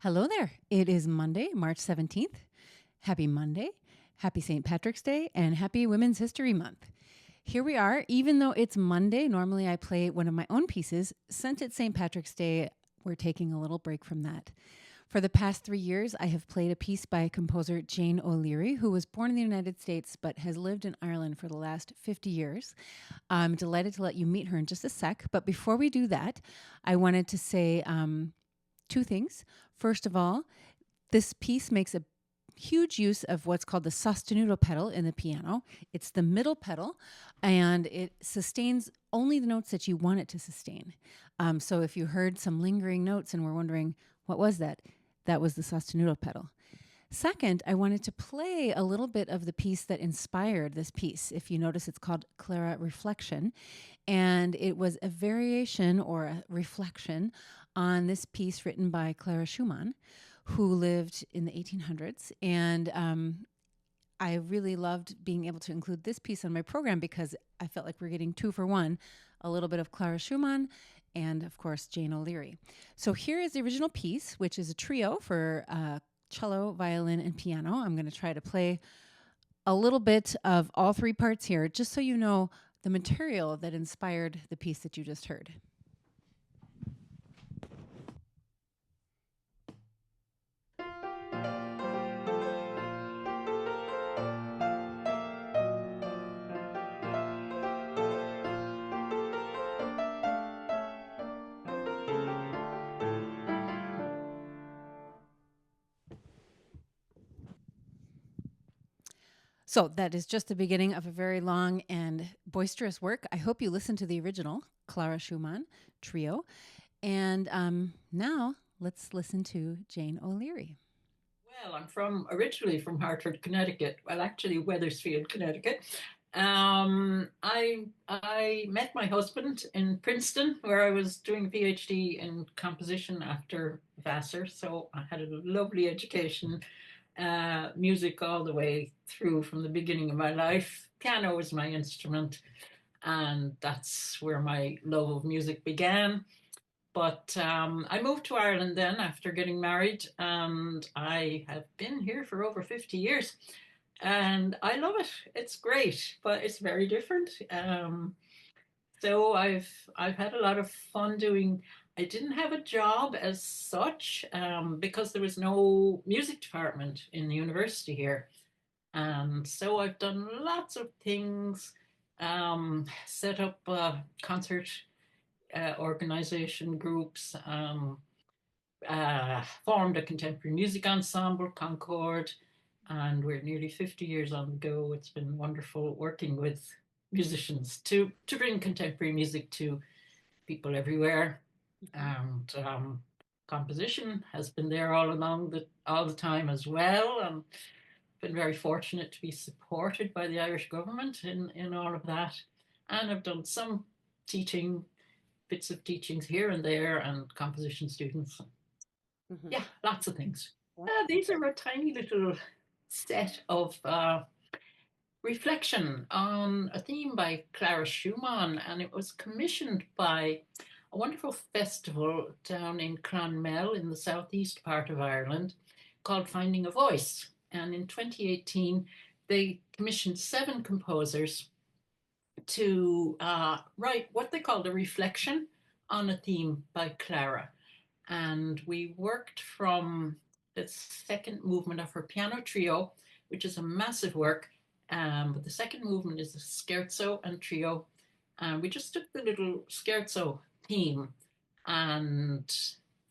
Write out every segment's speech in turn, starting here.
Hello there. It is Monday, March 17th. Happy Monday, happy St. Patrick's Day, and happy Women's History Month. Here we are. Even though it's Monday, normally I play one of my own pieces. Since it's St. Patrick's Day, we're taking a little break from that. For the past 3 years, I have played a piece by composer Jane O'Leary, who was born in the United States but has lived in Ireland for the last 50 years. I'm delighted to let you meet her in just a sec. But before we do that, I wanted to say two things. First of all, this piece makes a huge use of what's called the sostenuto pedal in the piano. It's the middle pedal, and it sustains only the notes that you want it to sustain. So if you heard some lingering notes and were wondering, what was that? That was the sostenuto pedal. Second, I wanted to play a little bit of the piece that inspired this piece. If you notice, it's called Clara Reflection, and it was a variation or a reflection on this piece written by Clara Schumann, who lived in the 1800s. And I really loved being able to include this piece on my program because I felt like we're getting 2 for 1, a little bit of Clara Schumann and, of course, Jane O'Leary. So here is the original piece, which is a trio for cello, violin, and piano. I'm going to try to play a little bit of all 3 parts here, just so you know the material that inspired the piece that you just heard. So that is just the beginning of a very long and boisterous work. I hope you listen to the original Clara Schumann trio. And now let's listen to Jane O'Leary. Well, I'm originally from Hartford, Connecticut. Well, actually, Wethersfield, Connecticut. I met my husband in Princeton, where I was doing a PhD in composition after Vassar. So I had a lovely education, music all the way through from the beginning of my life. Piano was my instrument, and that's where my love of music began. But I moved to Ireland then after getting married, and I have been here for over 50 years. And I love it. It's great, but it's very different. So I've had a lot of fun doing. I didn't have a job as such because there was no music department in the university here. And so I've done lots of things, set up concert organization groups, formed a contemporary music ensemble, Concorde, and we're nearly 50 years on the go. It's been wonderful working with musicians to bring contemporary music to people everywhere. And composition has been there all the time as well, and been very fortunate to be supported by the Irish government in all of that. And I've done some teaching, bits of teachings here and there, and composition students. Yeah, lots of things. These are a tiny little set of reflection on a theme by Clara Schumann, and it was commissioned by a wonderful festival down in Clonmel in the southeast part of Ireland called Finding a Voice. And in 2018, they commissioned 7 composers to write what they called a reflection on a theme by Clara. And we worked from the second movement of her piano trio, which is a massive work. But the second movement is a scherzo and trio. And we just took the little scherzo theme, and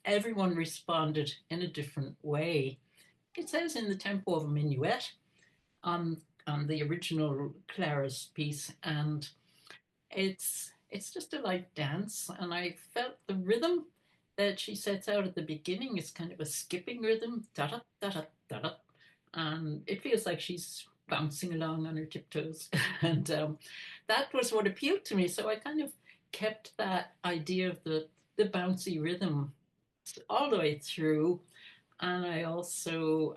everyone responded in a different way. It says in the tempo of a minuet on the original Clara's piece, and it's just a light dance. And I felt the rhythm that she sets out at the beginning is kind of a skipping rhythm, da da da da da da, and it feels like she's bouncing along on her tiptoes, and that was what appealed to me. So I kind of kept that idea of the bouncy rhythm all the way through, and I also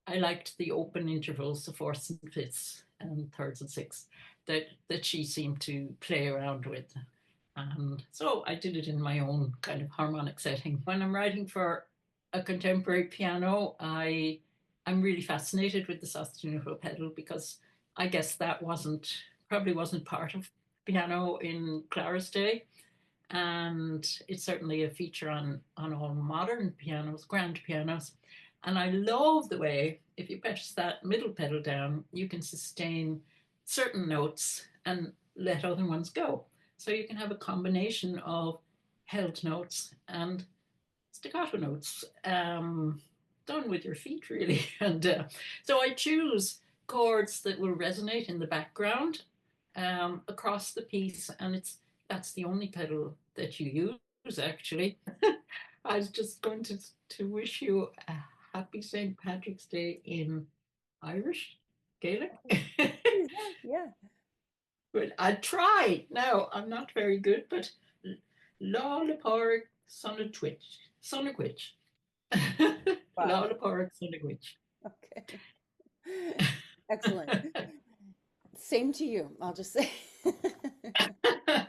I liked the open intervals, the fourths and fifths and thirds and sixths that she seemed to play around with. And so I did it in my own kind of harmonic setting. When I'm writing for a contemporary piano, I'm really fascinated with the sostenuto pedal, because I guess that probably wasn't part of piano in Clara's day. And it's certainly a feature on all modern pianos, grand pianos. And I love the way, if you press that middle pedal down, you can sustain certain notes and let other ones go. So you can have a combination of held notes and staccato notes, done with your feet, really. And so I choose chords that will resonate in the background across the piece, and that's the only pedal that you use, actually. I was just going to wish you a happy St. Patrick's Day in Irish, Gaelic. Yeah. But I try. No, I'm not very good, but Lá le Pádraig son a twitch, son a gwitch. Lá Wow. le Pádraig son a gwitch. Okay. Excellent. Same to you, I'll just say.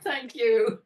Thank you.